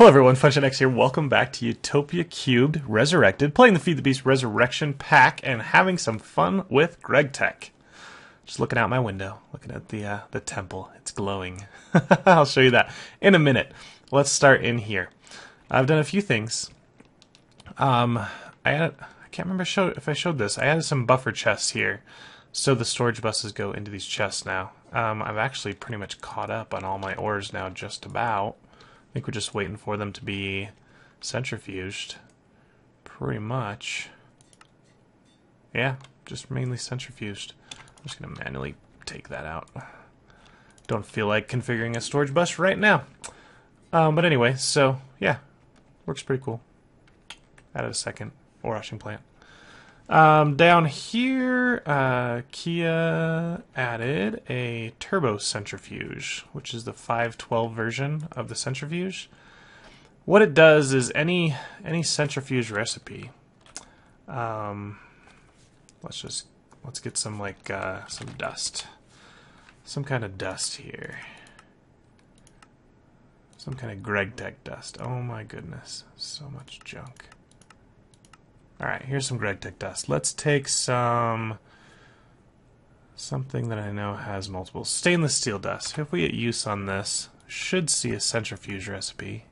Hello everyone, FunctionX here. Welcome back to Utopia³ Resurrected, playing the Feed the Beast Resurrection pack and having some fun with GregTech. Just looking out my window, looking at the temple. It's glowing. I'll show you that in a minute. Let's start in here. I've done a few things. I can't remember if I showed this. I added some buffer chests here, so the storage buses go into these chests now. I've actually pretty much caught up on all my ores now, just about. I think we're just waiting for them to be centrifuged. Pretty much. Yeah, just mainly centrifuged. I'm just going to manually take that out. Don't feel like configuring a storage bus right now. But anyway, so yeah, works pretty cool. Added a second ore washing plant. Down here, Kia added a turbo centrifuge, which is the 512 version of the centrifuge. What it does is any centrifuge recipe. Let's get some some dust, some kind of dust here, some kind of GregTech dust. Oh my goodness, so much junk. Alright, here's some GregTech dust. Let's take something that I know has multiple stainless steel dust. If we get use on this, should see a centrifuge recipe.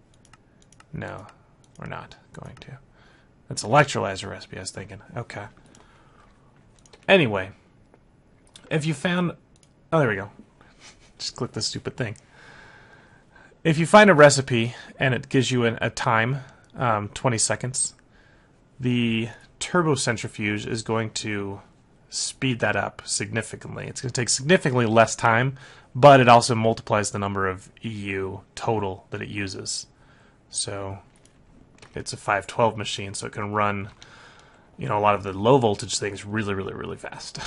No, we're not going to. It's electrolyzer recipe, I was thinking. Okay. Anyway, if you found... Oh, there we go. Just click the stupid thing. If you find a recipe and it gives you a time, 20 seconds, the turbo centrifuge is going to speed that up significantly. It's going to take significantly less time, but it also multiplies the number of EU total that it uses. So it's a 512 machine, so it can run, you know, a lot of the low voltage things really fast.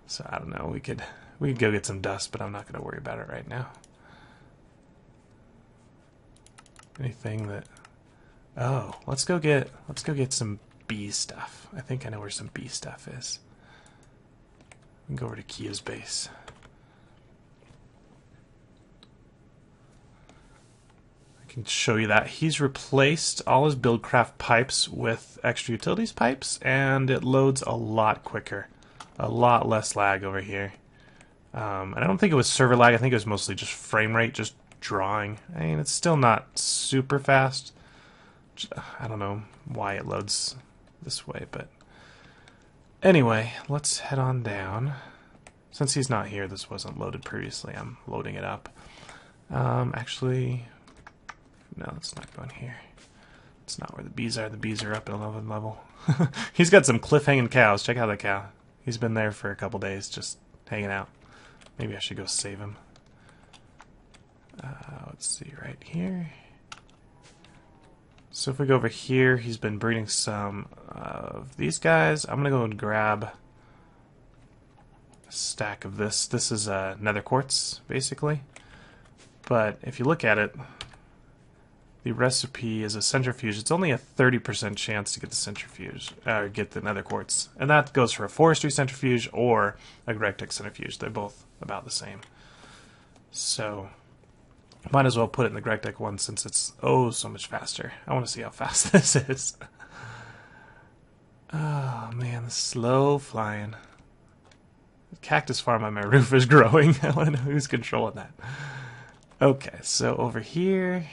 So I don't know. We could go get some dust, but I'm not going to worry about it right now. Anything that... Oh, let's go get some bee stuff. I think I know where some bee stuff is. We can go over to Kia's base. I can show you that. He's replaced all his Buildcraft pipes with extra utilities pipes, and it loads a lot quicker. A lot less lag over here. And I don't think it was server lag. I think it was mostly just frame rate, just drawing. I mean, it's still not super fast. I don't know why it loads this way, but anyway, let's head on down. Since he's not here, this wasn't loaded previously. I'm loading it up. Actually, no, it's not going here. It's not where the bees are. The bees are up at 11 level. He's got some cliff-hanging cows. Check out that cow. He's been there for a couple days, just hanging out. Maybe I should go save him. Let's see, right here. So if we go over here, he's been breeding some of these guys. I'm going to go and grab a stack of this. This is nether quartz, basically. But if you look at it, the recipe is a centrifuge. It's only a 30% chance to get the centrifuge, or get the nether quartz. And that goes for a forestry centrifuge or a GregTech centrifuge. They're both about the same. So... might as well put it in the GregTech one since it's so much faster. I want to see how fast this is. Oh man, the slow flying. The cactus farm on my roof is growing. I want to know who's controlling that. Okay, so over here,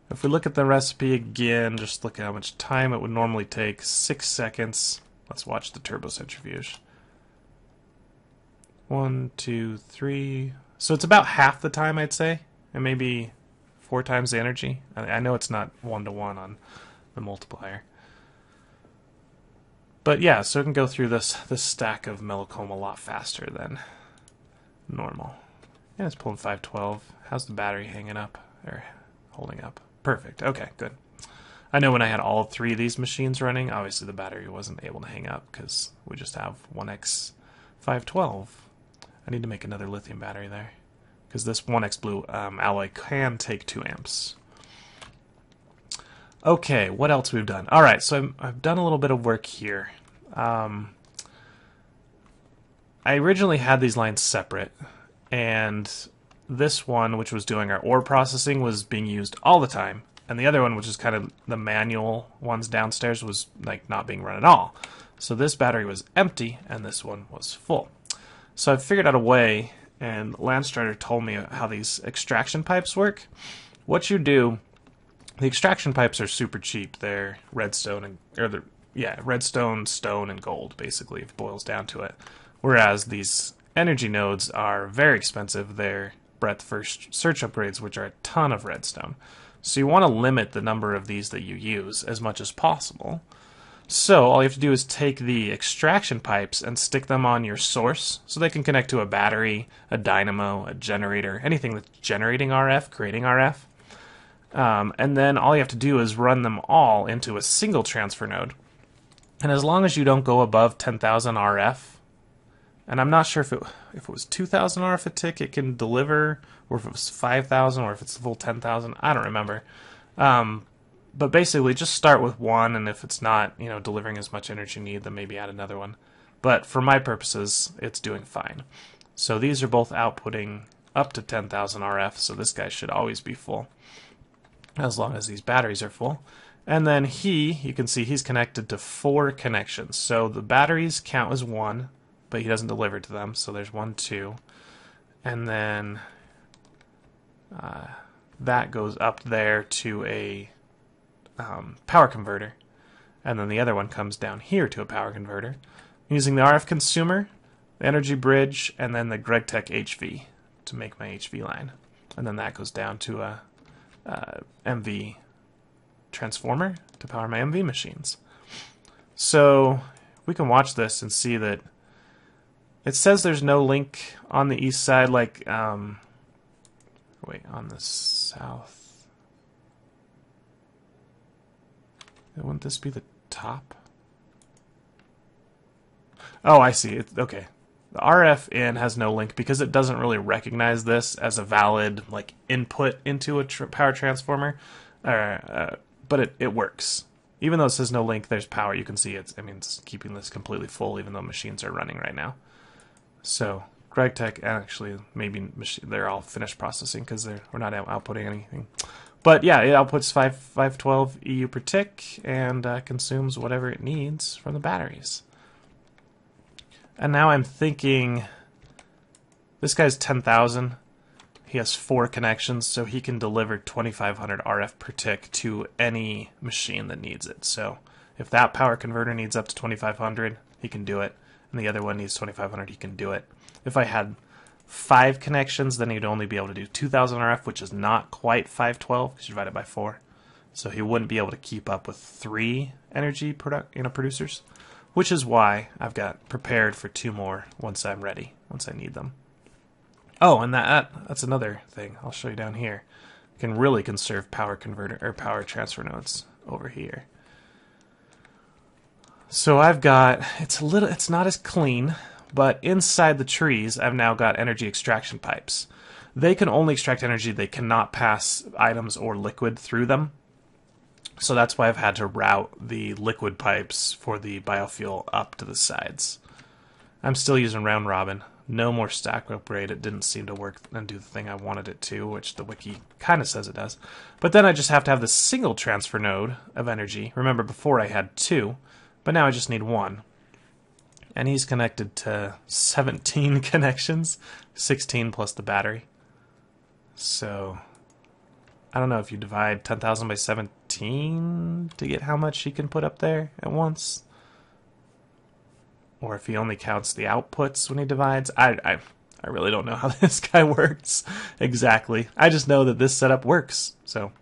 if we look at the recipe again, just look at how much time it would normally take. 6 seconds. Let's watch the turbo centrifuge. 1, 2, 3... So it's about half the time, I'd say, and maybe 4 times the energy. I know it's not 1-to-1 on the multiplier. But yeah, so it can go through this stack of Melocomb a lot faster than normal. And it's pulling 512. How's the battery hanging up? Or holding up? Perfect. Okay, good. I know when I had all 3 of these machines running, obviously the battery wasn't able to hang up because we just have 1x 512. I need to make another lithium battery there, because this 1x blue alloy can take 2 amps. Okay, what else we've done? Alright, so I've done a little bit of work here. I originally had these lines separate, and this one, which was doing our ore processing, was being used all the time. And the other one, which is kind of the manual ones downstairs, was like not being run at all. So this battery was empty and this one was full. So I figured out a way, and Landstrider told me how these extraction pipes work. What you do, the extraction pipes are super cheap. They're redstone redstone, stone, and gold, basically, if it boils down to it. Whereas these energy nodes are very expensive. They're breadth first search upgrades, which are a ton of redstone. So you want to limit the number of these that you use as much as possible. So all you have to do is take the extraction pipes and stick them on your source so they can connect to a battery, a dynamo, a generator, anything that's generating RF, creating RF. And then all you have to do is run them all into a single transfer node. And as long as you don't go above 10,000 RF, and I'm not sure if it was 2,000 RF a tick it can deliver, or if it was 5,000, or if it's the full 10,000, I don't remember. But basically, just start with one, and if it's not, delivering as much energy you need, then maybe add another one. But for my purposes, it's doing fine. So these are both outputting up to 10,000 RF, so this guy should always be full, as long as these batteries are full. And then you can see he's connected to 4 connections. So the batteries count as 1, but he doesn't deliver to them, so there's 1, 2. And then that goes up there to a power converter, and then the other one comes down here to a power converter using the RF consumer, the energy bridge, and then the GregTech HV to make my HV line, and then that goes down to a MV transformer to power my MV machines. So we can watch this and see that it says there's no link on the east side, like on the south. Wouldn't this be the top? Oh, I see. Okay. The RF in has no link because it doesn't really recognize this as a valid input into a power transformer. But it works. Even though it says no link, there's power. You can see it's keeping this completely full, even though machines are running right now. So GregTech, actually, maybe they're all finished processing because we're not outputting anything. But yeah, it outputs 512 EU per tick and consumes whatever it needs from the batteries. And now I'm thinking, this guy's 10,000. He has 4 connections, so he can deliver 2,500 RF per tick to any machine that needs it. So if that power converter needs up to 2,500, he can do it. And the other one needs 2,500, he can do it. If I had 5 connections, then he'd only be able to do 2,000 RF, which is not quite 512 because you divide it by 4. So he wouldn't be able to keep up with 3 energy producers, which is why I've got prepared for 2 more once I'm ready, once I need them. Oh, and that's another thing I'll show you down here. You can really conserve power converter or power transfer nodes over here. So I've got it's not as clean, but inside the trees I've now got energy extraction pipes. They can only extract energy, they cannot pass items or liquid through them. So that's why I've had to route the liquid pipes for the biofuel up to the sides. I'm still using round robin. No more stack upgrade. It didn't seem to work and do the thing I wanted it to, which the wiki kind of says it does. But then I just have to have the single transfer node of energy. Remember, before I had 2, but now I just need 1. And he's connected to 17 connections, 16 plus the battery. So I don't know if you divide 10,000 by 17 to get how much he can put up there at once. Or if he only counts the outputs when he divides. I really don't know how this guy works exactly. I just know that this setup works. So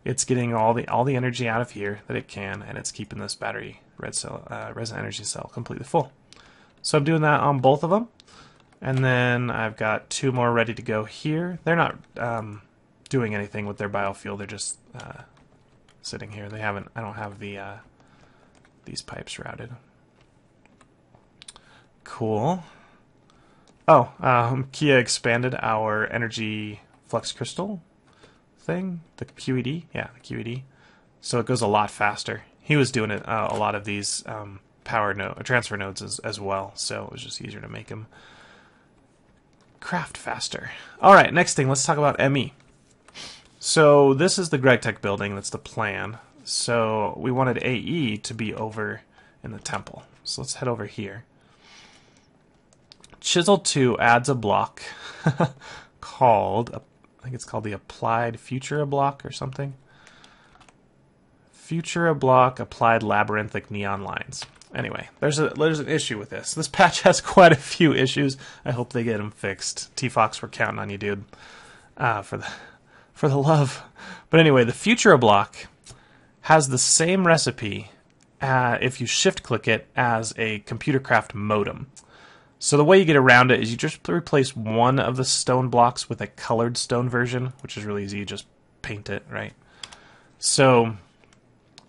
it's getting all the energy out of here that it can, and it's keeping this battery resin energy cell completely full. So I'm doing that on both of them. And then I've got 2 more ready to go here. They're not doing anything with their biofuel. They're just sitting here. I don't have these pipes routed. Cool. Oh, Kia expanded our energy flux crystal thing, the QED. Yeah, the QED. So it goes a lot faster. He was doing it a lot of these transfer nodes as well, so it was just easier to make him craft faster. All right, next thing, let's talk about ME. So this is the GregTech building. That's the plan. So we wanted AE to be over in the temple. So let's head over here. Chisel 2 adds a block called, I think it's called the Applied Futura block or something. Futura block applied labyrinthic neon lines. Anyway, there's an issue with this. This patch has quite a few issues. I hope they get them fixed. T-Fox, we're counting on you, dude, for the love. But anyway, the Futura block has the same recipe if you shift-click it as a Computercraft modem. So the way you get around it is you just replace one of the stone blocks with a colored stone version, which is really easy. You just paint it, right? So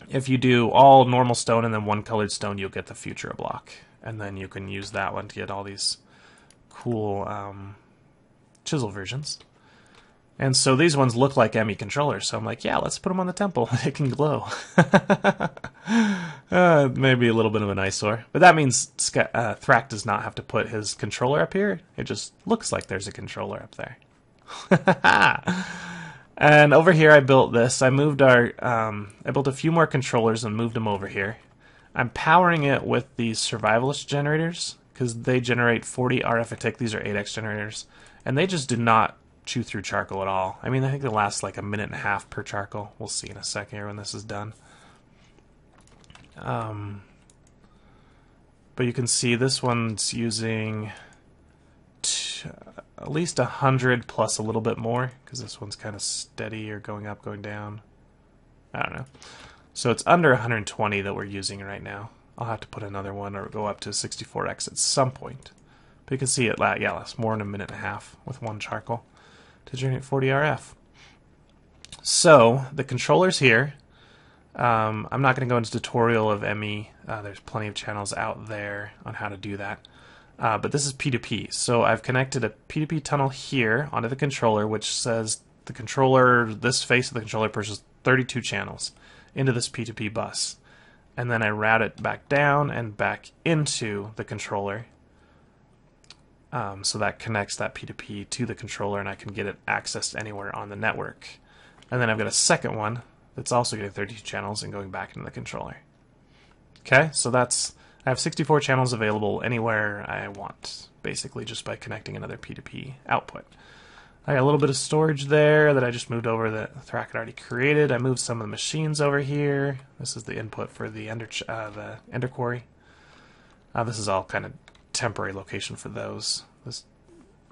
if you do all normal stone and then one colored stone, you'll get the Futura block. And then you can use that one to get all these cool chisel versions. And so these ones look like ME controllers, so I'm like, yeah, let's put them on the temple. They can glow. Maybe a little bit of an eyesore. But that means Thrak does not have to put his controller up here. It just looks like there's a controller up there. And over here I built this. I moved I built a few more controllers and moved them over here. I'm powering it with these survivalist generators, because they generate 40 RF a tick. These are 8X generators. And they just do not chew through charcoal at all. I mean, I think it lasts like a minute and a half per charcoal. We'll see in a second here when this is done. But you can see this one's using at least 100 plus a little bit more, because this one's kind of steady or going up, going down. I don't know. So it's under 120 that we're using right now. I'll have to put another one or go up to 64X at some point. But you can see it lasts more than a minute and a half with one charcoal to generate 40 RF. So the controller's here. I'm not going to go into tutorial of ME. There's plenty of channels out there on how to do that. But this is P2P. So I've connected a P2P tunnel here onto the controller, which says the controller, this face of the controller pushes 32 channels into this P2P bus. And then I route it back down and back into the controller. So that connects that P2P to the controller, and I can get it accessed anywhere on the network. And then I've got a second one that's also getting 32 channels and going back into the controller. Okay, so I have 64 channels available anywhere I want, basically just by connecting another P2P output. I got a little bit of storage there that I just moved over that Thrak had already created. I moved some of the machines over here. This is the input for the Ender Quarry. This is all kind of temporary location for those. This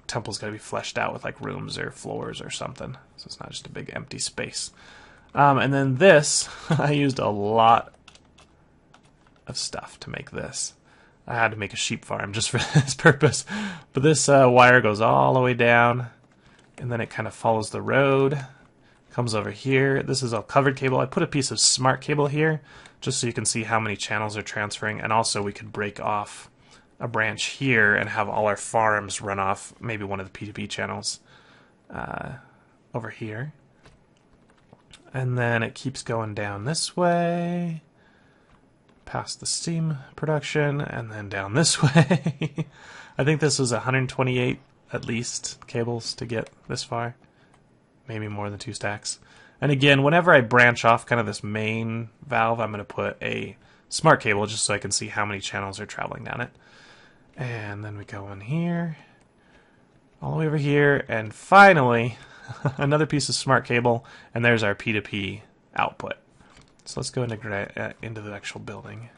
temple's got to be fleshed out with like rooms or floors or something, so it's not just a big empty space. And then this, I used a lot of stuff to make this. I had to make a sheep farm just for this purpose. But this wire goes all the way down, and then it kind of follows the road, comes over here. This is all covered cable. I put a piece of smart cable here just so you can see how many channels are transferring, and also we could break off a branch here and have all our farms run off maybe one of the P2P channels over here. And then it keeps going down this way, past the steam production, and then down this way. I think this was 128 at least cables to get this far. Maybe more than 2 stacks. And again, whenever I branch off kind of this main valve, I'm going to put a smart cable just so I can see how many channels are traveling down it. And then we go in here, all the way over here, and finally, another piece of smart cable, and there's our P2P output. So let's go into the actual building.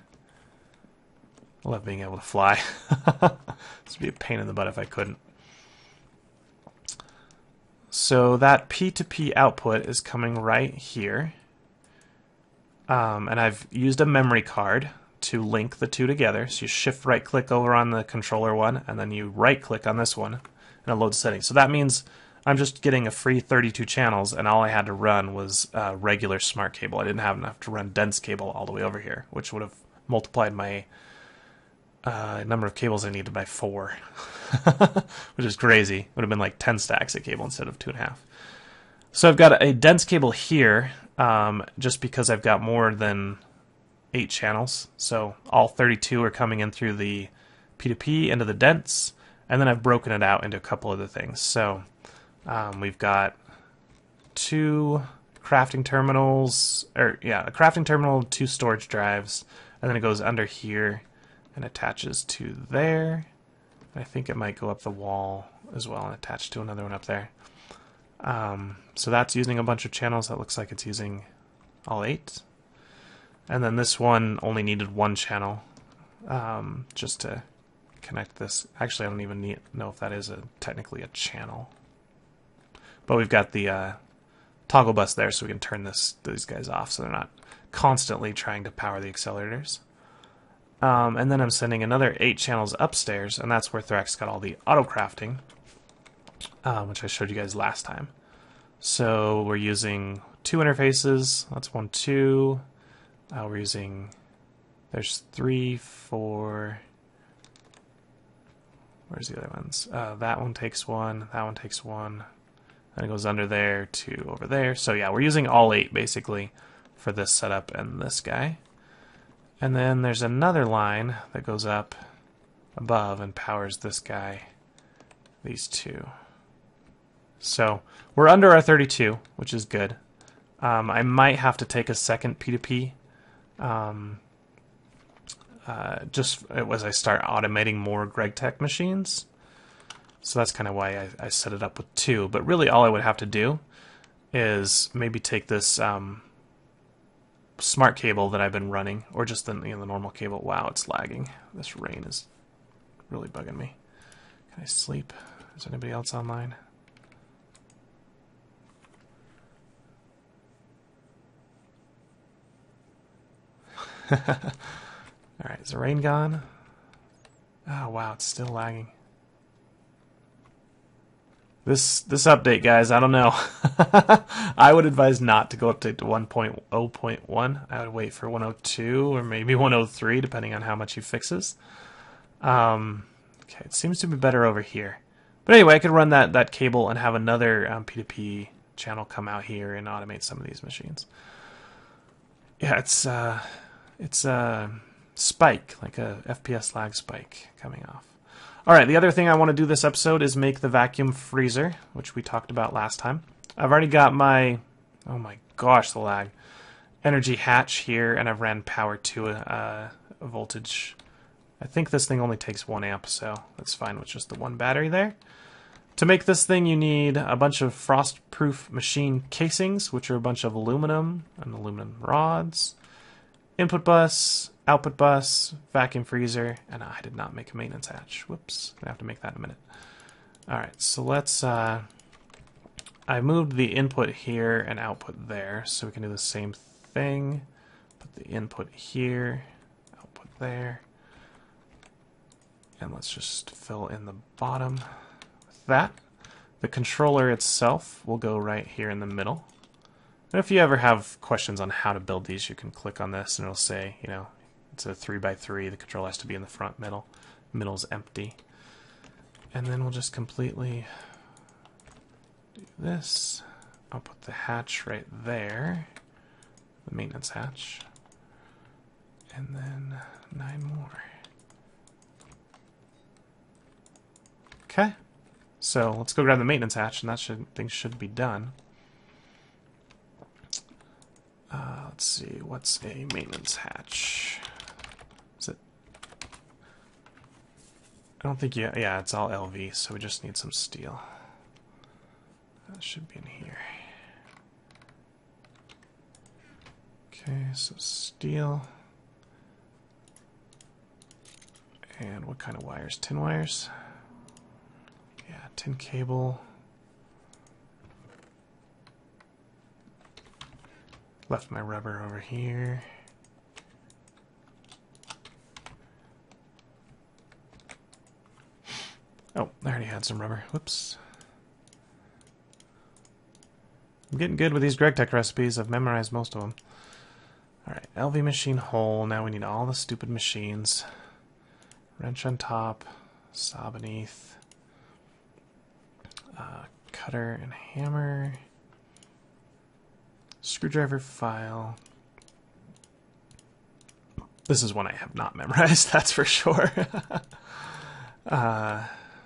I love being able to fly. This would be a pain in the butt if I couldn't. So that P2P output is coming right here. And I've used a memory card to link the two together. So you shift right click over on the controller one, and then you right click on this one, and it loads settings. So that means I'm just getting a free 32 channels, and all I had to run was regular smart cable. I didn't have enough to run dense cable all the way over here, which would have multiplied my number of cables I needed by 4, which is crazy. It would have been like 10 stacks of cable instead of 2.5. So I've got a dense cable here, just because I've got more than 8 channels. So all 32 are coming in through the P2P into the dense, And then I've broken it out into a couple other things. So we've got 2 crafting terminals, a crafting terminal, 2 storage drives, and then it goes under here and attaches to there. I think it might go up the wall as well and attach to another one up there. So that's using a bunch of channels. That looks like it's using all 8. And then this one only needed 1 channel just to connect this. Actually, I don't even know if that is technically a channel. But we've got the toggle bus there, so we can turn these guys off so they're not constantly trying to power the accelerators. And then I'm sending another 8 channels upstairs, and that's where Thrax got all the auto crafting, which I showed you guys last time. So we're using 2 interfaces. That's 1, 2. We're using, there's 3, 4. Where's the other ones? That one takes 1. That one takes 1. And it goes under there to over there. So yeah, we're using all 8 basically for this setup and this guy. And then there's another line that goes up above and powers this guy, these 2. So we're under our 32, which is good. I might have to take a second P2P just as I start automating more GregTech machines. So that's kind of why I set it up with 2. But really all I would have to do is maybe take this smart cable that I've been running, or just the normal cable. Wow, it's lagging. This rain is really bugging me. Can I sleep? Is anybody else online? Alright, is the rain gone? Oh wow, it's still lagging. This update, guys, I don't know. I would advise not to go update to 1.0.1. I would wait for 102 or maybe 103, depending on how much he fixes. Okay, it seems to be better over here. But anyway, I could run that cable and have another P2P channel come out here and automate some of these machines. Yeah, it's a spike, like a FPS lag spike coming off. Alright, the other thing I want to do this episode is make the vacuum freezer, which we talked about last time. I've already got my, oh my gosh, the lag, energy hatch here, and I've ran power to a voltage. I think this thing only takes 1 amp, so that's fine with just the 1 battery there. To make this thing, you need a bunch of frost-proof machine casings, which are a bunch of aluminum and aluminum rods, input bus, output bus, vacuum freezer, and I did not make a maintenance hatch. Whoops, I have to make that in a minute. Alright, so let's, I moved the input here and output there, so we can do the same thing. Put the input here, output there, and let's just fill in the bottom with that. The controller itself will go right here in the middle. And if you ever have questions on how to build these, you can click on this and it'll say, you know, it's a 3x3, the control has to be in the front middle. Middle's empty. And then we'll just completely do this. I'll put the hatch right there, the maintenance hatch. And then 9 more. Okay. So let's go grab the maintenance hatch, and that things should be done. Let's see, what's a maintenance hatch? Is it? I don't think, yeah, it's all LV, so we just need some steel. That should be in here. Okay, so steel. And what kind of wires? Tin wires? Yeah, tin cable. Left my rubber over here. Oh, I already had some rubber. Whoops. I'm getting good with these GregTech recipes. I've memorized most of them. Alright, LV machine hole. Now we need all the stupid machines. Wrench on top. Saw beneath. Cutter and hammer. Screwdriver file. This is one I have not memorized, that's for sure.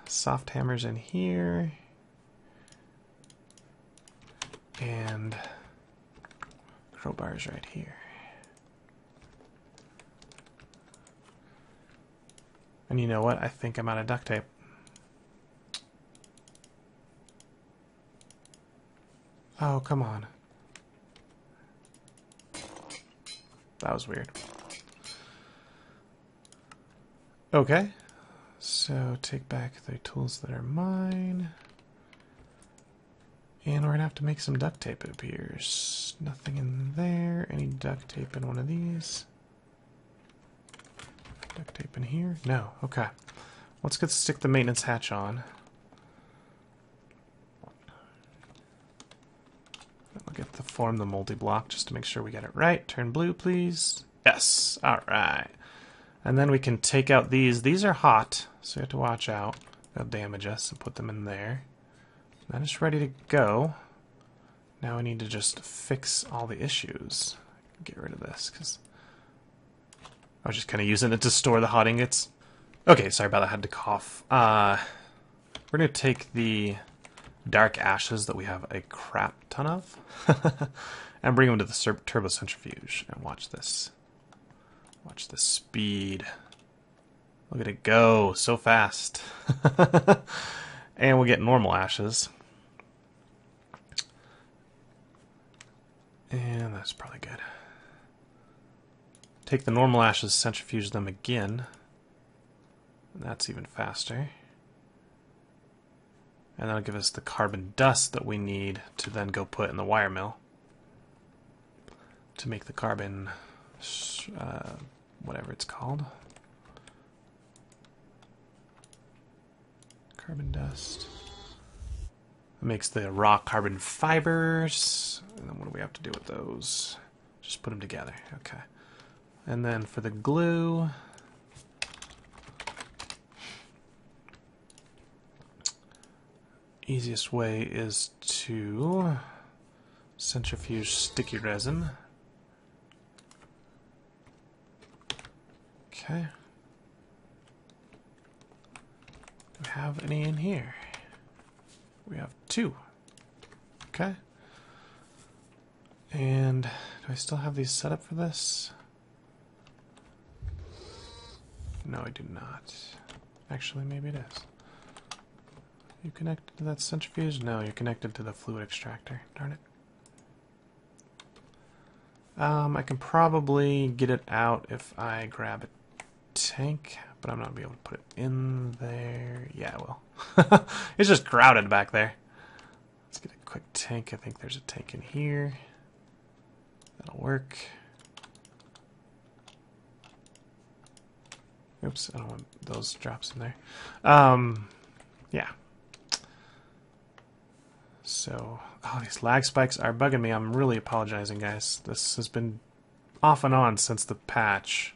soft hammers in here. And crowbars right here. And you know what? I think I'm out of duct tape. Oh, come on. That was weird. Okay. So take back the tools that are mine. And we're going to have to make some duct tape, it appears. Nothing in there. Any duct tape in one of these? Duct tape in here? No. Okay. Let's stick the maintenance hatch on. We'll get to form the multi-block just to make sure we get it right. Turn blue, please. Yes. All right. And then we can take out these. These are hot, so you have to watch out. They'll damage us, and put them in there. That is ready to go. Now we need to just fix all the issues. Get rid of this, because I was just kind of using it to store the hot ingots. Okay, sorry about that. I had to cough. We're going to take the dark ashes that we have a crap ton of and bring them to the turbo centrifuge. And watch this. Watch the speed. Look at it go so fast. And we'll get normal ashes. And that's probably good. Take the normal ashes, centrifuge them again. And that's even faster. And that'll give us the carbon dust that we need to then go put in the wire mill to make the carbon, whatever it's called. Carbon dust. It makes the raw carbon fibers. And then what do we have to do with those? Just put them together. Okay. And then for the glue, easiest way is to centrifuge sticky resin. Okay. Do we have any in here? We have 2. Okay. And do I still have these set up for this? No, I do not. Actually, maybe it is. You connected to that centrifuge? No, you're connected to the fluid extractor. Darn it. I can probably get it out if I grab a tank, but I'm not going to be able to put it in there. Yeah, I will. It's just crowded back there. Let's get a quick tank. I think there's a tank in here. That'll work. Oops, I don't want those drops in there. Yeah. So, oh, these lag spikes are bugging me. I'm really apologizing, guys. This has been off and on since the patch.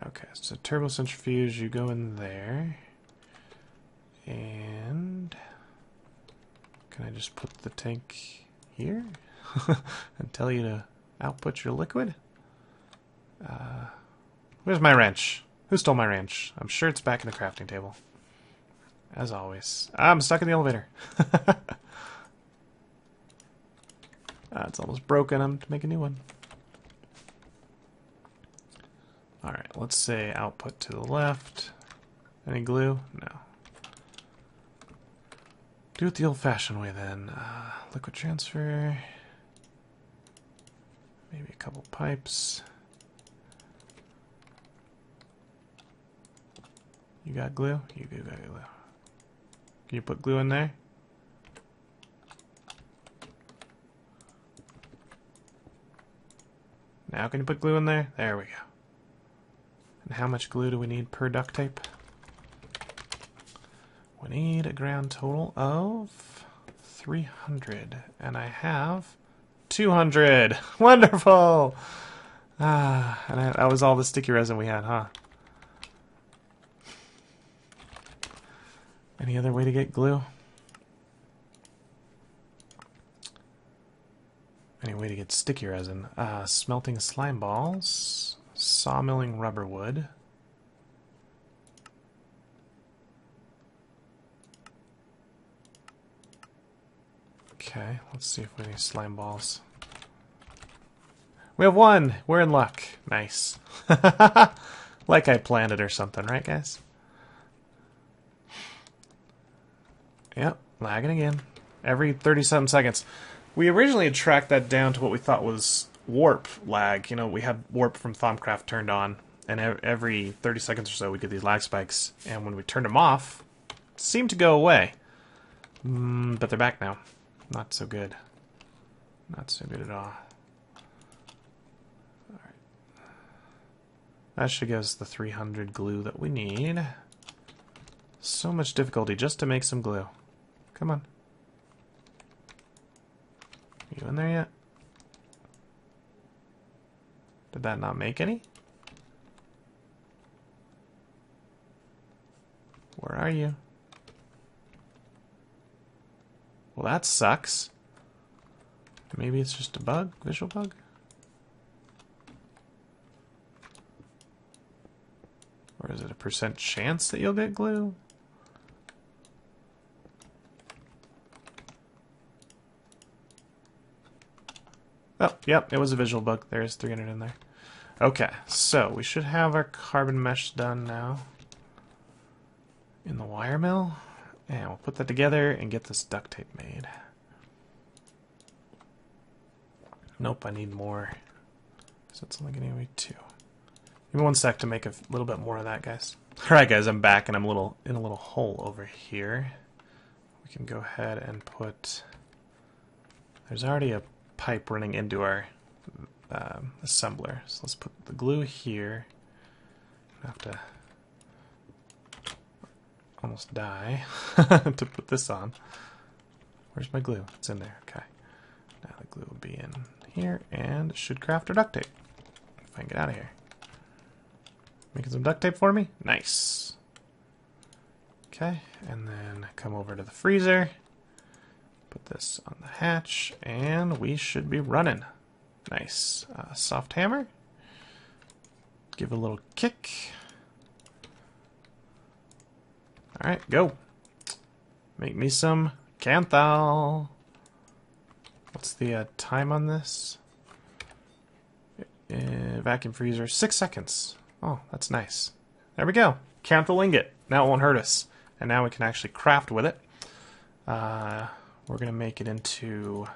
Okay, so turbo centrifuge, you go in there. And can I just put the tank here and tell you to output your liquid? Where's my wrench? Who stole my wrench? I'm sure it's back in the crafting table. As always. I'm stuck in the elevator. It's almost broken. I'm to make a new one. Alright, let's say output to the left. Any glue? No. Do it the old-fashioned way then. Liquid transfer. Maybe a couple pipes. You got glue? You do got glue. Can you put glue in there? Now can you put glue in there? There we go. And how much glue do we need per duct tape? We need a grand total of 300. And I have 200. Wonderful! And that was all the sticky resin we had, huh? Any other way to get glue? Any way to get sticky resin? Smelting slime balls, sawmilling rubber wood, Okay, let's see if we have any slime balls. We have one! We're in luck. Nice. Like I planned it or something, right guys? Yep, lagging again. Every 30-something seconds. We originally had tracked that down to what we thought was warp lag. You know, we had warp from Thaumcraft turned on, and every 30 seconds or so we get these lag spikes. And when we turned them off, it seemed to go away. But they're back now. Not so good. Not so good at all. Alright. That should give us the 300 glue that we need. So much difficulty just to make some glue. Come on. Are you in there yet? Did that not make any? Where are you? Well, that sucks. Maybe it's just a bug? Visual bug? Or is it a % chance that you'll get glue? Oh, yep, it was a visual bug. There's 300 in there. Okay, so we should have our carbon mesh done now in the wire mill. And we'll put that together and get this duct tape made. Nope, I need more. So it's only going to be 2. Give me 1 sec to make a little bit more of that, guys. Alright, guys, I'm back and I'm in a little hole over here. We can go ahead and put... There's already a pipe running into our assembler. So let's put the glue here. I have to almost die to put this on. Where's my glue? It's in there. Okay. Now the glue will be in here and it should craft our duct tape. If I can get out of here. Making some duct tape for me? Nice. Okay, and then come over to the freezer. Put this on the hatch, and we should be running. Nice. Soft hammer. Give it a little kick. Alright, go. Make me some Canthal. What's the time on this? Vacuum freezer, 6 seconds. Oh, that's nice. There we go. Canthal ingot. Now it won't hurt us. And now we can actually craft with it. We're going to make it into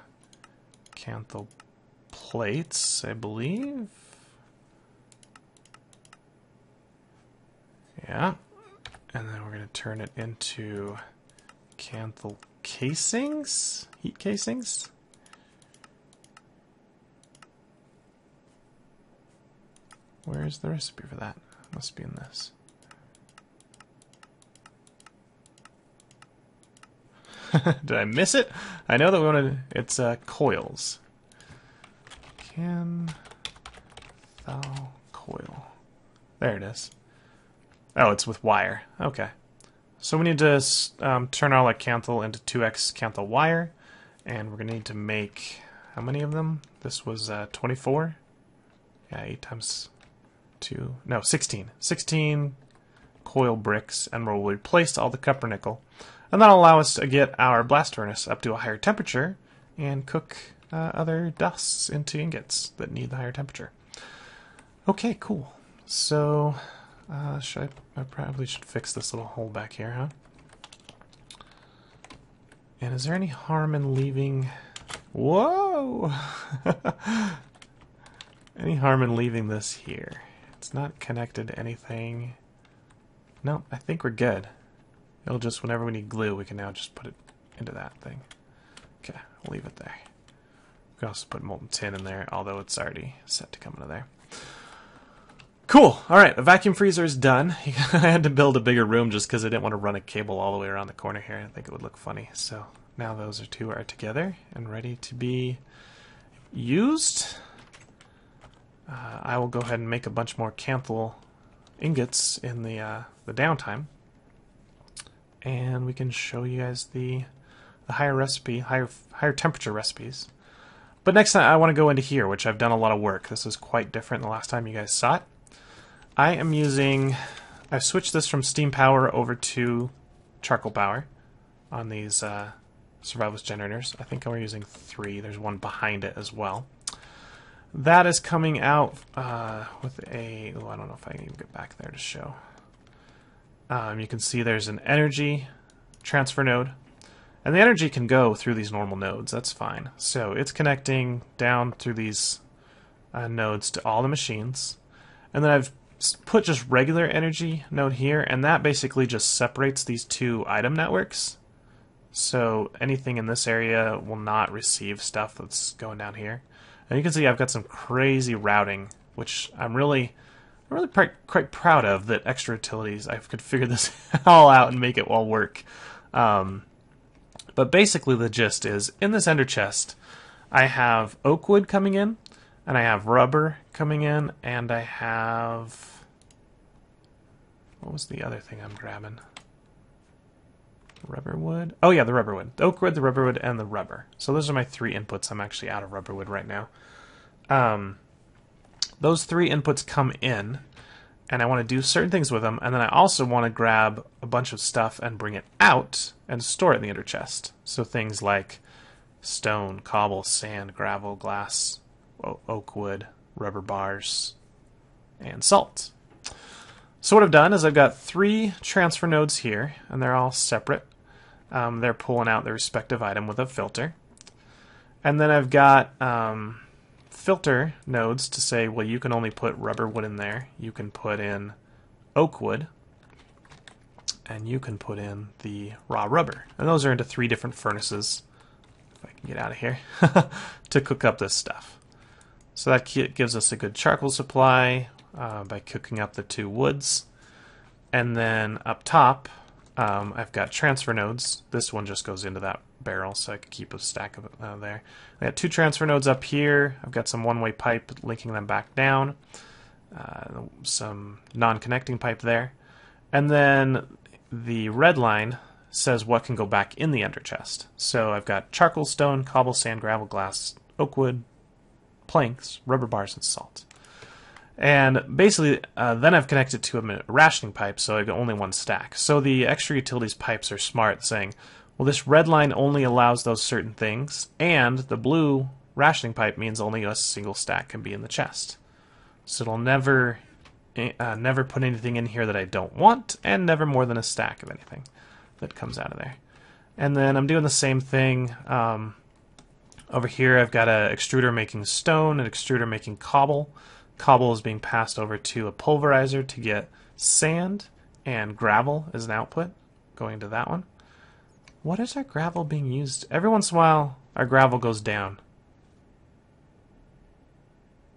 Canthal plates, I believe. Yeah. And then we're going to turn it into Canthal casings? Heat casings? Where's the recipe for that? Must be in this. Did I miss it? I know that we want to... It's coils. Canthal coil. There it is. Oh, it's with wire. Okay. So we need to turn our Canthal into 2x Canthal wire. And we're going to need to make... How many of them? This was 24? Yeah, 8 times 2... No, 16. 16 coil bricks. And we'll replace all the copper nickel. And that'll allow us to get our blast furnace up to a higher temperature and cook other dusts into ingots that need the higher temperature. Okay, cool. So, I probably should fix this little hole back here, huh? And is there any harm in leaving... Whoa! Any harm in leaving this here? It's not connected to anything. No, I think we're good. It'll just, whenever we need glue, we can now just put it into that thing. Okay, I'll leave it there. We can also put molten tin in there, although it's already set to come into there. Cool! Alright, the vacuum freezer is done. I had to build a bigger room just because I didn't want to run a cable all the way around the corner here. I think it would look funny. So now those two are together and ready to be used. I will go ahead and make a bunch more Canthal ingots in the downtime. And we can show you guys the higher recipe, higher temperature recipes. But next time I want to go into here, which I've done a lot of work. This is quite different than the last time you guys saw it. I am using... I've switched this from steam power over to charcoal power on these survivalist generators. I think we're using 3. There's one behind it as well. That is coming out with a... Oh, I don't know if I can even get back there to show. You can see there's an energy transfer node. And the energy can go through these normal nodes. That's fine. So it's connecting down through these nodes to all the machines. And then I've put just regular energy node here, and that basically just separates these 2 item networks. So anything in this area will not receive stuff that's going down here. And you can see I've got some crazy routing, which I'm really quite proud of, that Extra Utilities, I could figure this all out and make it all work. But basically the gist is, in this ender chest, I have oak wood coming in, and I have rubber coming in, and I have... What was the other thing I'm grabbing? Rubber wood? Oh yeah, the rubber wood. The oak wood, the rubber wood, and the rubber. So those are my 3 inputs. I'm actually out of rubber wood right now. Those 3 inputs come in, and I want to do certain things with them, and then I also want to grab a bunch of stuff and bring it out and store it in the ender chest. So things like stone, cobble, sand, gravel, glass, oak wood, rubber bars, and salt. So what I've done is I've got 3 transfer nodes here, and they're all separate. They're pulling out their respective item with a filter. And then I've got filter nodes to say, well, you can only put rubber wood in there. You can put in oak wood. And you can put in the raw rubber. And those are into 3 different furnaces, if I can get out of here, to cook up this stuff. So that gives us a good charcoal supply by cooking up the 2 woods. And then up top, I've got transfer nodes. This one just goes into that barrel, so I can keep a stack of it there. I got 2 transfer nodes up here. I've got some one-way pipe linking them back down. Some non-connecting pipe there. And then the red line says what can go back in the ender chest. So I've got charcoal, stone, cobble, sand, gravel, glass, oak wood, planks, rubber bars, and salt. And basically, then I've connected to a rationing pipe, so I've got only 1 stack. So the Extra Utilities pipes are smart, saying, well, this red line only allows those certain things, and the blue rationing pipe means only a single stack can be in the chest. So it'll never put anything in here that I don't want, and never more than a stack of anything that comes out of there. And then I'm doing the same thing over here. I've got an extruder making stone, an extruder making cobble. Cobble is being passed over to a pulverizer to get sand, and gravel as an output going to that one. What is our gravel being used? Every once in a while, our gravel goes down.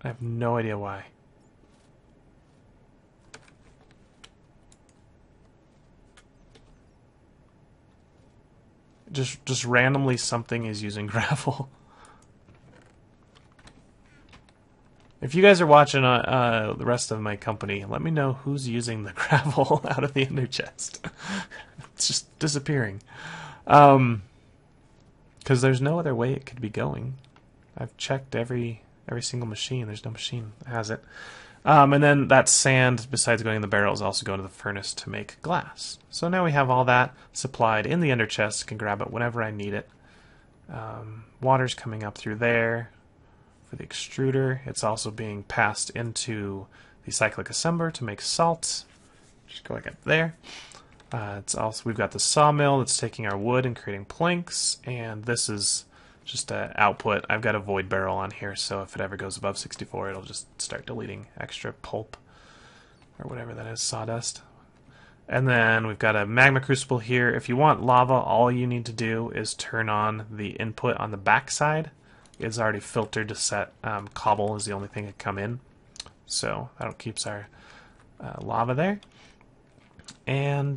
I have no idea why. Just randomly something is using gravel. If you guys are watching the rest of my company, let me know who's using the gravel out of the ender chest. It's just disappearing. Because there's no other way it could be going. I've checked every single machine. There's no machine that has it. And then that sand, besides going in the barrel, is also going to the furnace to make glass. So now we have all that supplied in the ender chest. Can grab it whenever I need it. Water's coming up through there. For the extruder, it's also being passed into the cyclic assembler to make salt. Just go like it there. It's also, we've got the sawmill that's taking our wood and creating planks, and this is just an output. I've got a void barrel on here, so if it ever goes above 64, it'll just start deleting extra pulp or whatever that is, sawdust. And then we've got a magma crucible here. If you want lava, all you need to do is turn on the input on the back side. It's already filtered to set. Cobble is the only thing that come in, so that keeps our lava there. And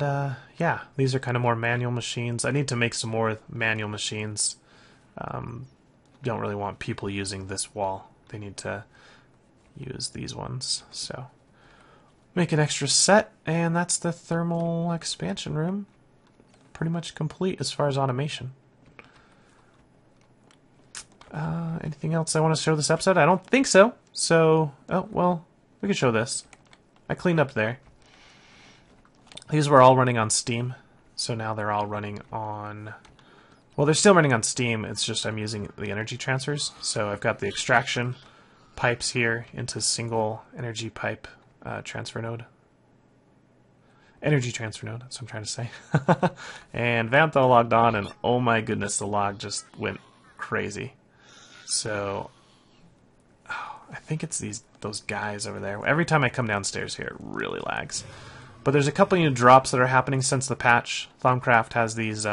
yeah, these are kind of more manual machines. I need to make some more manual machines. Don't really want people using this wall. They need to use these ones. So make an extra set, and that's the thermal expansion room. Pretty much complete as far as automation. Anything else I want to show this episode? I don't think so. So, oh, well, we could show this. I cleaned up there. These were all running on Steam. So now they're all running on Well, they're still running on Steam. It's just I'm using the energy transfers. So I've got the extraction pipes here into single energy pipe transfer node. Energy transfer node, that's what I'm trying to say. And Vantha logged on, and oh my goodness, the log just went crazy. So I think it's those guys over there. Every time I come downstairs here, it really lags. But there's a couple new drops that are happening since the patch. Thaumcraft has these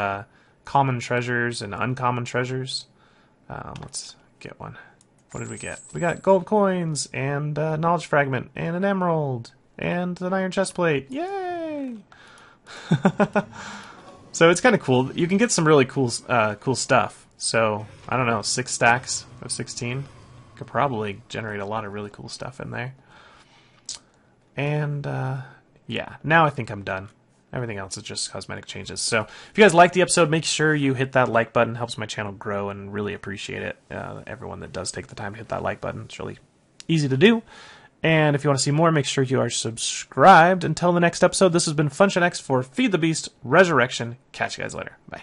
common treasures and uncommon treasures. Let's get one. What did we get? We got gold coins and knowledge fragment and an emerald and an iron chest plate. Yay! So it's kind of cool. You can get some really cool stuff. So I don't know, 6 stacks of 16 could probably generate a lot of really cool stuff in there. And yeah, now I think I'm done. Everything else is just cosmetic changes. So if you guys like the episode, make sure you hit that like button. It helps my channel grow, and really appreciate it. Everyone that does take the time to hit that like button. It's really easy to do. And if you want to see more, make sure you are subscribed. Until the next episode, this has been FunctionX for Feed the Beast Resurrection. Catch you guys later. Bye.